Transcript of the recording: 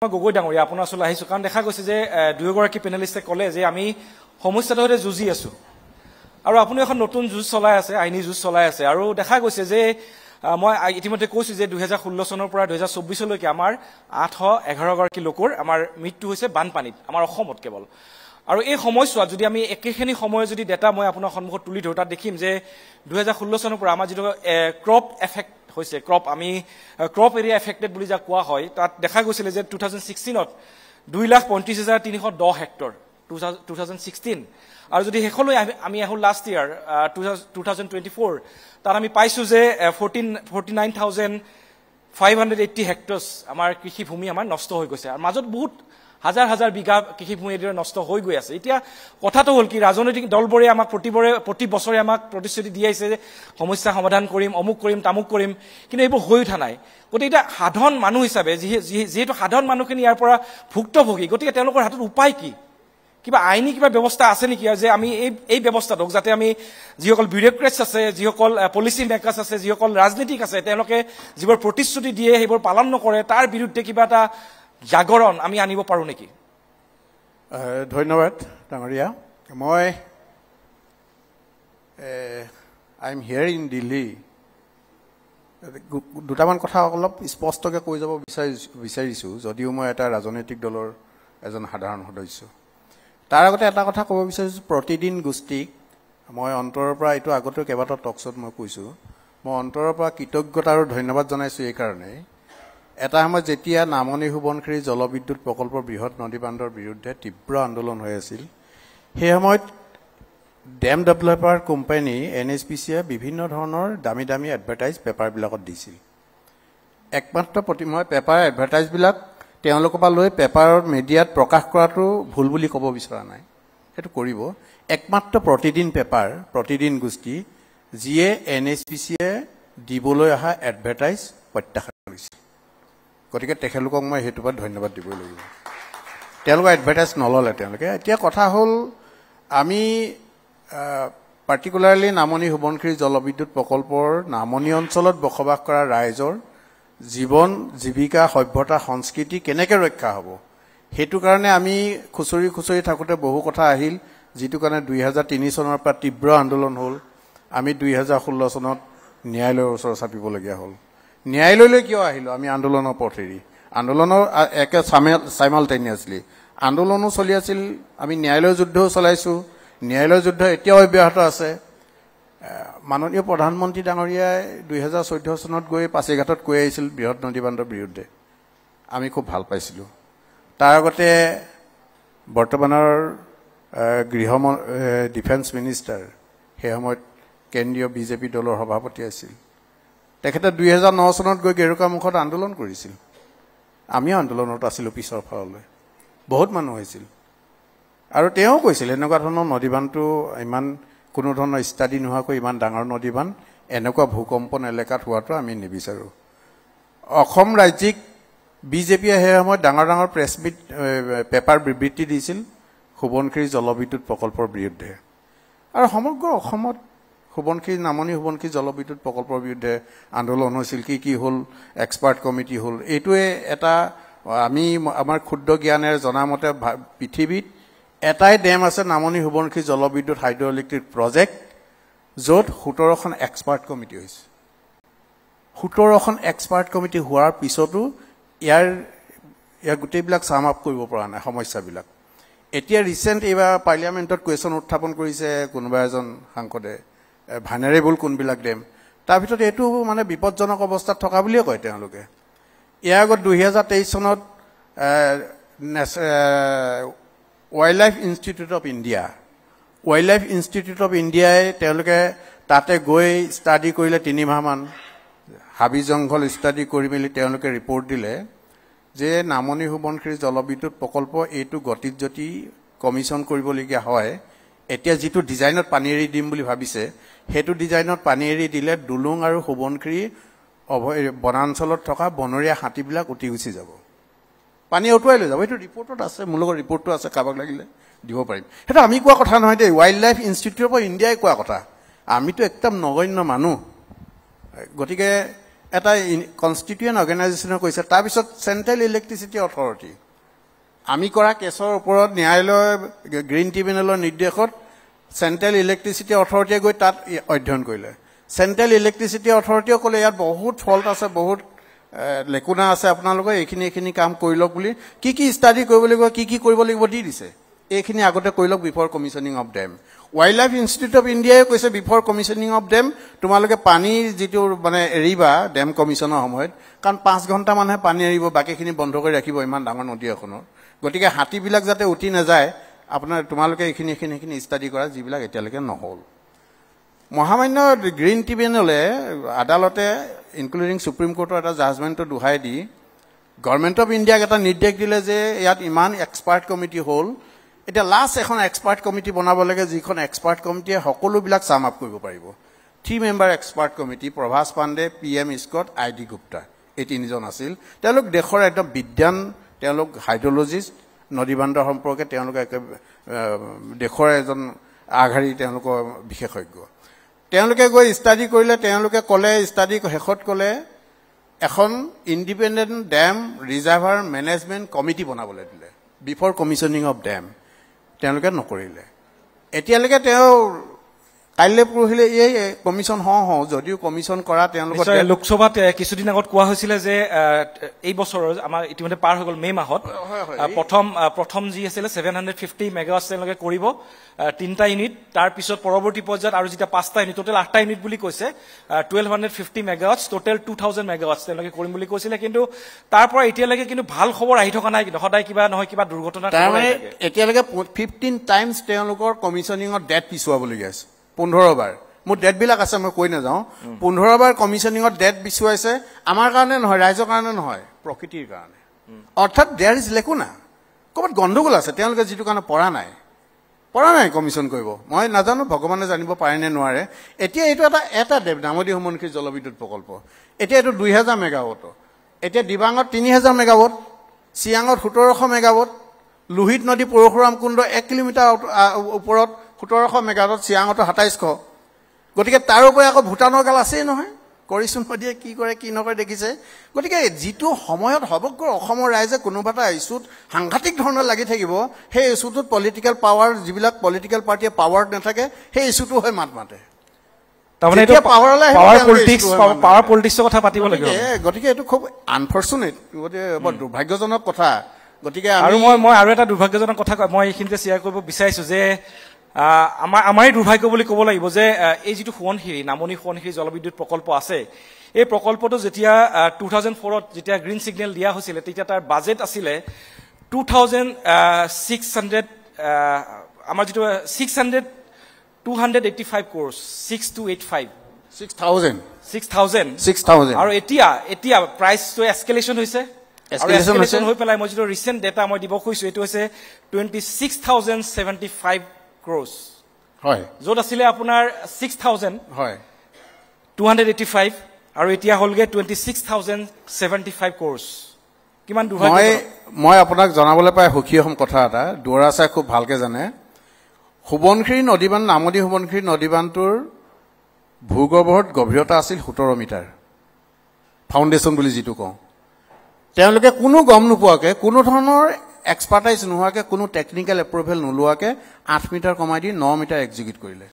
গগৈ ডাঙৰীয়া আপোনাৰ ওচৰলৈ আহিছোঁ কাৰণ দেখা গৈছে যে দুয়োগৰাকী পেনেলিষ্টে ক'লে যে আমি সমস্যাটোৰ সৈতে যুঁজি আছোঁ আৰু আপুনি এখন নতুন যুঁজ চলাই আছে আইনী যুঁজ চলাই আছে আৰু দেখা গৈছে যে মই ইতিমধ্যে কৈছোঁ যে 2016 চনৰ পৰা 2024 লৈকে আমাৰ 811 গৰাকী লোকৰ আমাৰ মৃত্যু হৈছে বানপানীত আমাৰ অসমত কেৱল আৰু এই সময়ছোৱাত যদি আমি একেখিনি সময়ত যদি ডেটা মই আপোনাৰ সন্মুখত তুলি ধৰোঁ তাত দেখিম যে 2016 চনৰ পৰা আমাৰ যিটো ক্ৰপ এফেক্ট হৈছে ক্ৰপ এৰিয়া এফেক্টেড বুলি যাক কোৱা হয় তাত দেখা গৈছিলে যে 2016ত 2,35,310 হেক্টৰ 2016 আৰু যদি শেষলৈ আমি আহোঁ লাষ্ট ইয়াৰ 2024 তাত আমি পাইছোঁ যে 49,580 হেক্টৰ্ছ আমাৰ কৃষিভূমি আমাৰ নষ্ট হৈ গৈছে আৰু মাজত বহুত হাজাৰ হাজাৰ বিঘা কৃষিভূমি এদৰে নষ্ট হৈ গৈ আছে এতিয়া কথাটো হ'ল কি ৰাজনৈতিক দলবোৰে আমাক প্ৰতি বছৰে আমাক প্ৰতিশ্ৰুতি দি আহিছে যে সমস্যা সমাধান কৰিম অমুক কৰিম তামুক কৰিম কিন্তু এইবোৰ হৈ উঠা নাই গতিকে এতিয়া সাধাৰণ মানুহ হিচাপে যিহেতু সাধাৰণ মানুহখিনি ইয়াৰ পৰা ভুক্তভোগী গতিকে তেওঁলোকৰ হাতত উপায় কি কিবা আইনী কিবা ব্যৱস্থা আছে নেকি যে আমি এই ব্যৱস্থাটোক যাতে আমি যিসকল বিউৰোক্ৰেটছ আছে যিসকল পলিচি মেকাৰ্ছ আছে যিসকল ৰাজনীতিক আছে তেওঁলোকে যিবোৰ প্ৰতিশ্ৰুতি দিয়ে সেইবোৰ পালন নকৰে তাৰ বিৰুদ্ধে কিবা এটা জাগৰণ আমি আনিব পাৰোঁ নেকি ধন্যবাদ ডাঙৰীয়া মই I am here in Delhi দুটামান কথা অলপ স্পষ্টকৈ কৈ যাব বিচাৰিছোঁ যদিও মই এটা ৰাজনৈতিক দলৰ এজন সাধাৰণ সদস্য তাৰ আগতে এটা কথা ক'ব বিচাৰিছোঁ প্ৰতিদিন গোষ্ঠীক মই অন্তৰৰ পৰা এইটো আগতেও কেইবাটাও টকশ্বত মই কৈছোঁ মই অন্তৰৰ পৰা কৃতজ্ঞতা আৰু ধন্যবাদ জনাইছোঁ এইকাৰণে এটা সময়ত যেতিয়া নামনি সোৱণশিৰি জলবিদ্যুৎ প্ৰকল্পৰ বৃহৎ নদী বান্ধৰ বিৰুদ্ধে তীব্ৰ আন্দোলন হৈ আছিল সেই সময়ত ডেম ডেভেলপাৰ কোম্পানী NHPCয়ে বিভিন্ন ধৰণৰ দামী দামী এডভাৰটাইজ পেপাৰবিলাকত দিছিল একমাত্ৰ মই পেপাৰ এডভাৰটাইজবিলাক তেওঁলোকৰ পৰা লৈ পেপাৰৰ মিডিয়াত প্ৰকাশ কৰাটো ভুল বুলি ক'ব বিচৰা নাই সেইটো কৰিব একমাত্ৰ প্ৰতিদিন পেপাৰ প্ৰতিদিন গোষ্ঠী যিয়ে NHPCয়ে দিবলৈ অহা এডভাৰটাইজ প্ৰত্যাখ্যান কৰিছিল গতিকে তেখেতলোকক মই সেইটো পৰা ধন্যবাদ দিবই লাগিব তেওঁলোকে এডভাৰটাইজ নল'লে তেওঁলোকে এতিয়া কথা হ'ল আমি পাৰ্টিকুলাৰলি নামনি সোৱণশিৰি জলবিদ্যুৎ প্ৰকল্পৰ নামনি অঞ্চলত বসবাস কৰা ৰাইজৰ জীৱন জীৱিকা সভ্যতা সংস্কৃতি কেনেকৈ ৰক্ষা হ'ব সেইটো কাৰণে আমি খুচৰি থাকোঁতে বহু কথা আহিল যিটো কাৰণে 2003 চনৰ পৰা তীব্ৰ আন্দোলন হ'ল আমি 2016 চনত ন্যায়ালয়ৰ ওচৰত চাপিবলগীয়া হ'ল ন্যায়ালয়লৈ কিয় আহিলোঁ আমি আন্দোলনৰ পথ এৰি আন্দোলনৰ একে চাইমালটেনিয়াছলি আন্দোলনো চলি আছিল আমি ন্যায়ালয়ৰ যুদ্ধও চলাইছোঁ ন্যায়ালয়ৰ যুদ্ধ এতিয়াও অব্যাহত আছে মাননীয় প্ৰধানমন্ত্ৰী ডাঙৰীয়াই 2014 চনত গৈ পাছিঘাটত কৈ আহিছিল বৃহৎ নদী বান্ধৰ বিৰুদ্ধে আমি খুব ভাল পাইছিলোঁ তাৰ আগতে বৰ্তমানৰ ডিফেন্স মিনিষ্টাৰ সেই সময়ত কেন্দ্ৰীয় বিজেপি দলৰ সভাপতি আছিল তেখেতে 2009 চনত গৈ গেৰুকামুখত আন্দোলন কৰিছিল আমিও আন্দোলনত আছিলোঁ পিছৰ ফাললৈ বহুত মানুহ হৈছিল আৰু তেওঁ কৈছিল এনেকুৱা ধৰণৰ নদীবান্ধটো ইমান কোনো ধৰণৰ ষ্টাডি নোহোৱাকৈ ইমান ডাঙৰ নদীবান্ধ এনেকুৱা ভূকম্পন এলেকাত হোৱাটো আমি নিবিচাৰোঁ অসম ৰাজ্যিক বিজেপিয়ে সেই সময়ত ডাঙৰ প্ৰেছ মিট পেপাৰ বিবৃতি দিছিল সোৱণশিৰি জলবিদ্যুৎ প্ৰকল্পৰ বিৰুদ্ধে আৰু সমগ্ৰ অসমত নামনি সোৱণশিৰি জলবিদ্যুৎ প্ৰকল্পৰ বিৰুদ্ধে আন্দোলন হৈছিল কি হ'ল এক্সপাৰ্ট কমিটি হ'ল এইটোৱে এটা আমি আমাৰ ক্ষুদ্ৰ জ্ঞানেৰে জনামতে পৃথিৱীত এটাই ডেম আছে নামনি সোৱণশিৰি জলবিদ্যুৎ হাইড্ৰ ইলেক্ট্ৰিক প্ৰজেক্ট য'ত 17খন এক্সপাৰ্ট কমিটি হৈছে 17খন এক্সপাৰ্ট কমিটি হোৱাৰ পিছতো ইয়াৰ গোটেইবিলাক চাম আপ কৰিব পৰা নাই সমস্যাবিলাক এতিয়া ৰিচেণ্ট এইবাৰ পাৰ্লিয়ামেণ্টত কুৱেশ্যন উত্থাপন কৰিছে কোনোবা এজন সাংসদে ভানেৰেবল কোনবিলাক ডেম তাৰ ভিতৰত এইটো মানে বিপদজনক অৱস্থাত থকা বুলিয়ে কয় তেওঁলোকে ইয়াৰ আগত 2023 চনত ৱাইল্ড লাইফ ইনষ্টিটিউট অফ ইণ্ডিয়াই তেওঁলোকে তাতে গৈ ষ্টাডি কৰিলে 3 মাহমান হাবি জংঘল ষ্টাডি কৰি মেলি তেওঁলোকে ৰিপৰ্ট দিলে যে নামনি সোৱণশিৰি জলবিদ্যুৎ প্ৰকল্প এইটো গতিত যদি কমিশ্যন কৰিবলগীয়া হয় এতিয়া যিটো ডিজাইনত পানী এৰি দিম বুলি ভাবিছে সেইটো ডিজাইনত পানী এৰি দিলে দুলুং আৰু সোৱণশিৰি বনাঞ্চলত থকা বনৰীয়া হাতীবিলাক উটি গুচি যাব পানী উটুৱাই লৈ যাব এইটো ৰিপৰ্টত আছে মোৰ লগত ৰিপৰ্টটো আছে কাৰোবাক লাগিলে দিব পাৰিম সেইটো আমি কোৱা কথা নহয় দেই ৱাইল্ড লাইফ ইনষ্টিটিউট অফ ইণ্ডিয়াই কোৱা কথা আমিতো একদম নগণ্য মানুহ গতিকে এটা কনষ্টিটিউয়েণ্ট অৰ্গেনাইজেশ্যনে কৈছে তাৰপিছত চেণ্ট্ৰেল ইলেক্ট্ৰিচিটি অথৰিটি আমি কৰা কেছৰ ওপৰত ন্যায়ালয় গ্ৰীণ ট্ৰিবিউনেলৰ নিৰ্দেশত চেণ্ট্ৰেল ইলেক্ট্ৰিচিটি অথৰিটিয়ে গৈ তাত অধ্যয়ন কৰিলে চেণ্ট্ৰেল ইলেক্ট্ৰিচিটি অথৰিটিয়ে ক'লে ইয়াত বহুত ফল্ট আছে বহুত লেকুনা আছে আপোনালোকে এইখিনি কাম কৰি লওক বুলি কি ষ্টাডি কৰিব লাগিব কি কৰিব লাগিব দি দিছে এইখিনি আগতে কৰি লওক before commissioning of them wild life institute of ইণ্ডিয়াই কৈছে বিফৰ কমিছনিং অফ ডেম তোমালোকে পানী যিটো মানে এৰিবা ডেম কমিছনৰ সময়ত কাৰণ 5 ঘণ্টা মানুহে পানী এৰিব বাকীখিনি বন্ধ কৰি ৰাখিব ইমান ডাঙৰ নদী এখনৰ গতিকে হাতীবিলাক যাতে উঠি নাযায় আপোনাৰ তোমালোকে এইখিনি ষ্টাডি কৰা যিবিলাক এতিয়ালৈকে নহ'ল মহামান্য গ্ৰীণ ট্ৰিবিউনেলে আদালতে ইনক্লুডিং সুপ্ৰিম কোৰ্টৰ এটা জাজমেণ্টটো দোহাই দি গভৰ্ণমেণ্ট অফ ইণ্ডিয়াক এটা নিৰ্দেশ দিলে যে ইয়াত ইমান এক্সপাৰ্ট কমিটি হ'ল এতিয়া লাষ্ট এখন এক্সপাৰ্ট কমিটি বনাব লাগে যিখন এক্সপাৰ্ট কমিটিয়ে সকলোবিলাক চাম আপ কৰিব পাৰিব 3 member expert committee Prabhas Pandey PM Scott ID Gupta এই তিনিজন আছিল তেওঁলোক দেশৰ একদম বিদ্যান তেওঁলোক হাইড্ৰলজিষ্ট নদী বান্ধৰ সম্পৰ্কে তেওঁলোক দেশৰ এজন আগশাৰী তেওঁলোকৰ বিশেষজ্ঞ তেওঁলোকে গৈ ষ্টাডি কৰিলে তেওঁলোকে ক'লে ষ্টাডি শেষত ক'লে এখন independent dam reservoir management committee বনাবলৈ দিলে বিফৰ কমিছনিং অফ ডেম তেওঁলোকে নকৰিলে এতিয়ালৈকে তেওঁ কাইলৈ পৰহিলে এই কমিছন হওঁ যদিও কমিছন কৰা তেওঁলোকৰ লোকসভাত কিছুদিন আগত কোৱা হৈছিলে যে এই বছৰৰ আমাৰ ইতিমধ্যে পাৰ হৈ গ'ল মে মাহত প্ৰথম যি আছিলে 750 মেগাৱাটছ তেওঁলোকে কৰিব 3টা ইউনিট তাৰ পিছত পৰৱৰ্তী পৰ্যায়ত আৰু যেতিয়া 5টা ইউনিট টোটেল 8টা ইউনিট বুলি কৈছে 1250 মেগাৱাটছ টোটেল 2000 মেগাৱাটছ তেওঁলোকে কৰিম বুলি কৈছিলে কিন্তু তাৰ পৰা এতিয়ালৈকে কিন্তু ভাল খবৰ আহি থকা নাই কিন্তু সদায় কিবা নহয় কিবা দুৰ্ঘটনা এতিয়ালৈকে 15 টাইমছ তেওঁলোকৰ কমিছনিঙত ডেট পিছুৱাবলগীয়া আছে 15 বাৰ মোৰ ডেটবিলাক আছে মই কৈ নাযাওঁ 15 বাৰ কমিছনিঙত ডেট পিছুৱাইছে আমাৰ কাৰণে নহয় ৰাইজৰ কাৰণে নহয় প্ৰকৃতিৰ কাৰণে অৰ্থাৎ দেয়াৰ ইজ লেকুনা ক'ৰবাত গণ্ডগোল আছে তেওঁলোকে যিটো কাৰণে পৰা নাই কমিছন কৰিব মই নাজানো ভগৱানে জানিব পাৰে নে নোৱাৰে এতিয়া এইটো এটা নামদি সমনখী জলবিদ্যুৎ প্ৰকল্প এতিয়া এইটো 2000 মেগাৱাট এতিয়া দিবাঙত 3000 মেগাৱাট চিয়াঙত 1700 মেগাৱাট লোহিত নদী পৰশুৰাম কুণ্ড 1 কিলোমিটাৰ ওপৰত 1700 মেগাৱাট চিয়াঙত 2700 গতিকে তাৰ ওপৰত আকৌ ভূটানৰ গাল আছেই নহয় কৰিছো নদীয়ে কি কৰে কি নকৰে দেখিছে গতিকে যিটো সময়ত সমগ্ৰ অসমৰ ৰাইজে কোনোবা এটা ইস্যুত সাংঘাতিক ধৰণৰ লাগি থাকিব সেই ইস্যুটোত পলিটিকেল পাৱাৰ যিবিলাক পলিটিকেল পাৰ্টিয়ে পাৱাৰ নাথাকে সেই ইস্যুটো হয় মাতে তাৰমানে এইটো পাৱাৰ পলিটিক্সৰ কথা পাতিব লাগিব গতিকে এইটো খুব আনফৰ্চুনেট গতিকে বৰ দুৰ্ভাগ্যজনক কথা গতিকে আৰু মই আৰু এটা দুৰ্ভাগ্যজনক কথা মই এইখিনিতে শ্বেয়াৰ কৰিব বিচাৰিছো যে আমাৰে দুৰ্ভাগ্য বুলি ক'ব লাগিব যে এই যিটো সোৱণশিৰি নামনি সোৱণশিৰি জলবিদ্যুৎ প্ৰকল্প আছে এই প্ৰকল্পটো যেতিয়া 2004ত যেতিয়া গ্ৰীণ সিগনেল দিয়া হৈছিলে তেতিয়া তাৰ বাজেট আছিলে 2600 আমাৰ যিটো 285 crore 6285 আৰু এতিয়া প্ৰাইচটো এস্কেলেশ্যন হৈছে এস্কেলেশ্যন হৈ পেলাই মই যিটো ৰিচেণ্ট ডেটা মই দিব খুজিছো এইটো হৈছে 26075 crores হয় যত আছিলে আপোনাৰ 6000 হয় 285 আৰু এতিয়া হলগে 26075 crores কিমান দুৰ্ভাগ্য মই আপোনাক জনাবলৈ পাই সুখী হম কথা এটা দুৰাচাই খুব ভালকে জানে সোৱণশিৰি নদীবান্ধ নামদি সোৱণশিৰি নদীবান্ধটোৰ ভূগৰ্ভত গভীৰতা আছিল 17 মিটাৰ ফাউণ্ডেশ্যন বুলি যিটো কওঁ তেওঁলোকে কোনো গম নোপোৱাকে কোনো ধৰণৰ এক্সপাৰ্টাইজ নোহোৱাকে কোনো টেকনিক্যাল এপ্ৰুভেল নোলোৱাকে 8 মিটাৰ কমাই দি 9 মিটাৰ এক্সিকিউট কৰিলে